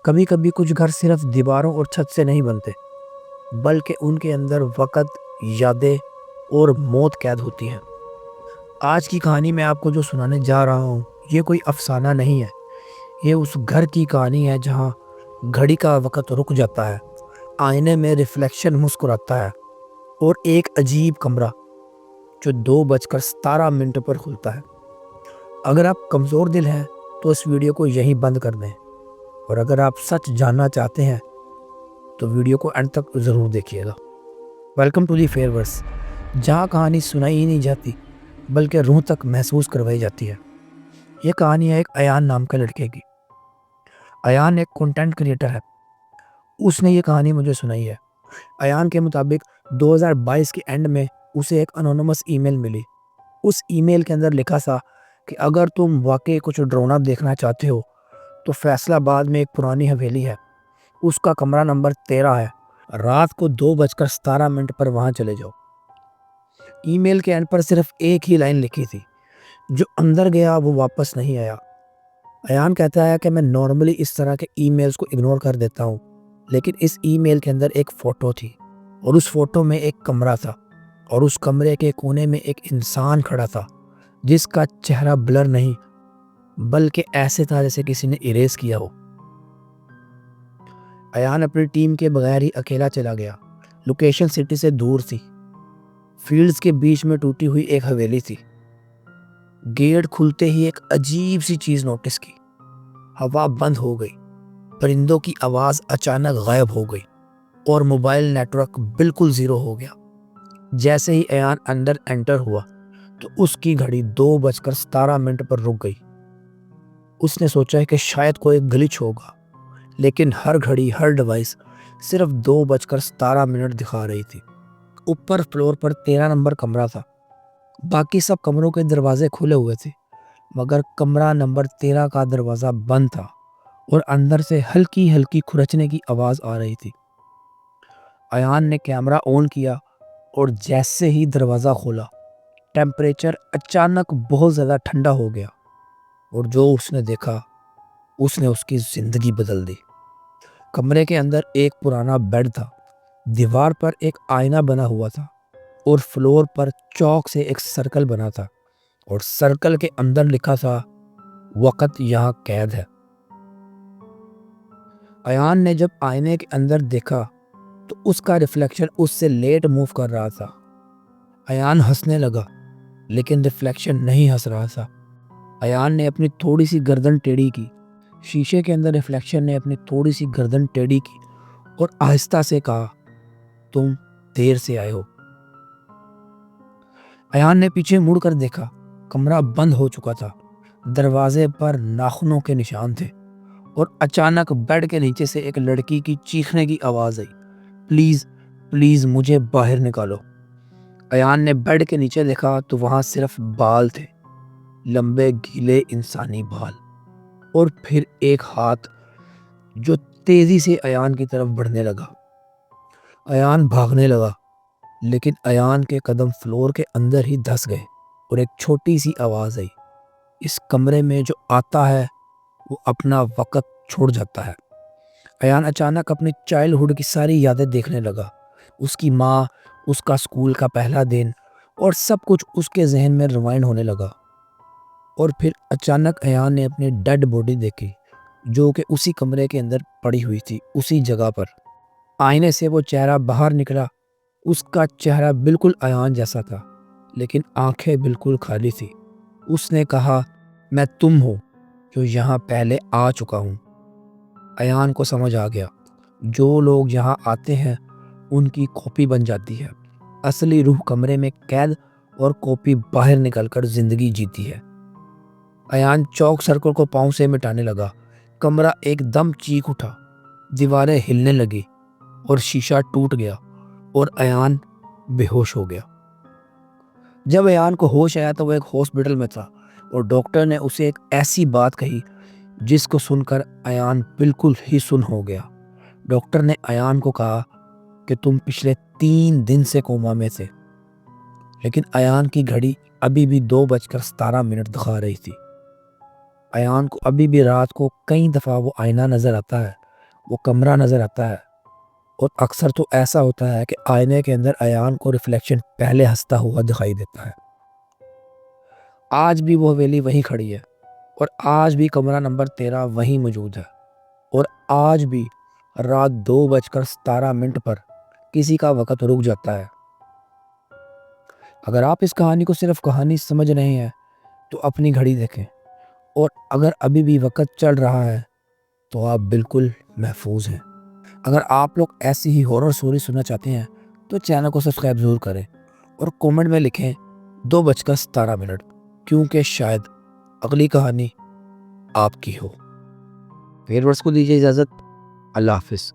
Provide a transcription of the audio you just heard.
کبھی کبھی کچھ گھر صرف دیواروں اور چھت سے نہیں بنتے، بلکہ ان کے اندر وقت، یادیں اور موت قید ہوتی ہیں۔ آج کی کہانی میں آپ کو جو سنانے جا رہا ہوں، یہ کوئی افسانہ نہیں ہے۔ یہ اس گھر کی کہانی ہے جہاں گھڑی کا وقت رک جاتا ہے، آئینے میں ریفلیکشن مسکراتا ہے، اور ایک عجیب کمرہ جو 2:17 پر کھلتا ہے۔ اگر آپ کمزور دل ہیں تو اس ویڈیو کو یہیں بند کر دیں، اور اگر آپ سچ جاننا چاہتے ہیں تو ویڈیو کو اینڈ تک ضرور دیکھیے گا۔ ویلکم ٹو دی فیئرورس، جہاں کہانی سنائی ہی نہیں جاتی بلکہ روح تک محسوس کروائی جاتی ہے۔ یہ کہانی ہے ایک ایان نام کے لڑکے کی۔ ایان ایک کنٹینٹ کریٹر ہے۔ اس نے یہ کہانی مجھے سنائی ہے۔ ایان کے مطابق 2022 کے اینڈ میں اسے ایک انونیمس ای میل ملی۔ اس ای میل کے اندر لکھا تھا کہ اگر تم واقعی کچھ ڈراؤنا دیکھنا چاہتے ہو تو فیصل آباد میں ایک پرانی حویلی ہے، اس کا کمرہ نمبر 13 ہے، رات کو 2:17 پر وہاں چلے جاؤ۔ ای میل کے اینڈ پر صرف ایک ہی لائن لکھی تھی، جو اندر گیا وہ واپس نہیں آیا۔ ایان کہتا ہے کہ میں نارملی اس طرح کے ای میلز کو اگنور کر دیتا ہوں، لیکن اس ای میل کے اندر ایک فوٹو تھی، اور اس فوٹو میں ایک کمرہ تھا، اور اس کمرے کے کونے میں ایک انسان کھڑا تھا جس کا چہرہ بلر نہیں بلکہ ایسے تھا جیسے کسی نے اریز کیا ہو۔ ایان اپنی ٹیم کے بغیر ہی اکیلا چلا گیا۔ لوکیشن سٹی سے دور تھی، فیلڈز کے بیچ میں ٹوٹی ہوئی ایک حویلی تھی۔ گیٹ کھلتے ہی ایک عجیب سی چیز نوٹس کی۔ ہوا بند ہو گئی، پرندوں کی آواز اچانک غائب ہو گئی، اور موبائل نیٹ ورک بالکل زیرو ہو گیا۔ جیسے ہی ایان اندر انٹر ہوا تو اس کی گھڑی 2:17 پر رک گئی۔ اس نے سوچا کہ شاید کوئی گلچ ہوگا، لیکن ہر گھڑی، ہر ڈیوائس صرف 2:17 دکھا رہی تھی۔ اوپر فلور پر 13 نمبر کمرہ تھا۔ باقی سب کمروں کے دروازے کھلے ہوئے تھے، مگر کمرہ نمبر 13 کا دروازہ بند تھا، اور اندر سے ہلکی ہلکی کھرچنے کی آواز آ رہی تھی۔ ایان نے کیمرہ آن کیا، اور جیسے ہی دروازہ کھولا، ٹیمپریچر اچانک بہت زیادہ ٹھنڈا ہو گیا، اور جو اس نے دیکھا اس نے اس کی زندگی بدل دی۔ کمرے کے اندر ایک پرانا بیڈ تھا، دیوار پر ایک آئینہ بنا ہوا تھا، اور فلور پر چاک سے ایک سرکل بنا تھا، اور سرکل کے اندر لکھا تھا وقت یہاں قید ہے۔ ایان نے جب آئینے کے اندر دیکھا تو اس کا ریفلیکشن اس سے لیٹ موو کر رہا تھا۔ ایان ہنسنے لگا، لیکن ریفلیکشن نہیں ہنس رہا تھا۔ ایان نے اپنی تھوڑی سی گردن ٹیڑھی کی، شیشے کے اندر ریفلیکشن نے اپنی تھوڑی سی گردن ٹیڑھی کی اور آہستہ سے کہا، تم دیر سے آئے ہو۔ ایان نے پیچھے مڑ کر دیکھا، کمرہ بند ہو چکا تھا، دروازے پر ناخنوں کے نشان تھے، اور اچانک بیڈ کے نیچے سے ایک لڑکی کی چیخنے کی آواز آئی، پلیز پلیز مجھے باہر نکالو۔ ایان نے بیڈ کے نیچے دیکھا تو وہاں صرف بال تھے، لمبے گیلے انسانی بال، اور پھر ایک ہاتھ جو تیزی سے ایان کی طرف بڑھنے لگا۔ ایان بھاگنے لگا، لیکن ایان کے قدم فلور کے اندر ہی دھس گئے، اور ایک چھوٹی سی آواز آئی، اس کمرے میں جو آتا ہے وہ اپنا وقت چھوڑ جاتا ہے۔ ایان اچانک اپنی چائلڈ ہوڈ کی ساری یادیں دیکھنے لگا، اس کی ماں، اس کا اسکول کا پہلا دن، اور سب کچھ اس کے ذہن میں ریوائنڈ ہونے لگا۔ اور پھر اچانک ایان نے اپنی ڈیڈ باڈی دیکھی، جو کہ اسی کمرے کے اندر پڑی ہوئی تھی، اسی جگہ پر۔ آئینے سے وہ چہرہ باہر نکلا، اس کا چہرہ بالکل ایان جیسا تھا، لیکن آنکھیں بالکل خالی تھی۔ اس نے کہا، میں تم ہوں جو یہاں پہلے آ چکا ہوں۔ ایان کو سمجھ آ گیا، جو لوگ یہاں آتے ہیں ان کی کاپی بن جاتی ہے، اصلی روح کمرے میں قید اور کاپی باہر نکل کر زندگی جیتی ہے۔ ایان چاک سرکل کو پاؤں سے مٹانے لگا، کمرہ ایک دم چیخ اٹھا، دیواریں ہلنے لگی، اور شیشہ ٹوٹ گیا، اور ایان بے ہوش ہو گیا۔ جب ایان کو ہوش آیا تو وہ ایک ہاسپٹل میں تھا، اور ڈاکٹر نے اسے ایک ایسی بات کہی جس کو سن کر ایان بالکل ہی سن ہو گیا۔ ڈاکٹر نے ایان کو کہا کہ تم پچھلے 3 دن سے کوما میں تھے، لیکن ایان کی گھڑی ابھی بھی 2:17 دکھا رہی تھی۔ ایان کو ابھی بھی رات کو کئی دفعہ وہ آئینہ نظر آتا ہے، وہ کمرہ نظر آتا ہے اور اکثر تو ایسا ہوتا ہے کہ آئینے کے اندر ایان کو ریفلیکشن پہلے ہنستا ہوا دکھائی دیتا ہے۔ آج بھی وہ حویلی وہیں کھڑی ہے اور آج بھی کمرہ نمبر 13 وہیں موجود ہے اور آج بھی رات 2:17 پر کسی کا وقت رک جاتا ہے۔ اگر آپ اس کہانی کو صرف کہانی سمجھ رہے ہیں تو اپنی گھڑی دیکھیں، اور اگر ابھی بھی وقت چل رہا ہے تو آپ بالکل محفوظ ہیں۔ اگر آپ لوگ ایسی ہی ہارر سٹوری سننا چاہتے ہیں تو چینل کو سبسکرائب ضرور کریں اور کومنٹ میں لکھیں 2:17، کیونکہ شاید اگلی کہانی آپ کی ہو۔ ویورز کو دیجیے اجازت۔ اللہ حافظ۔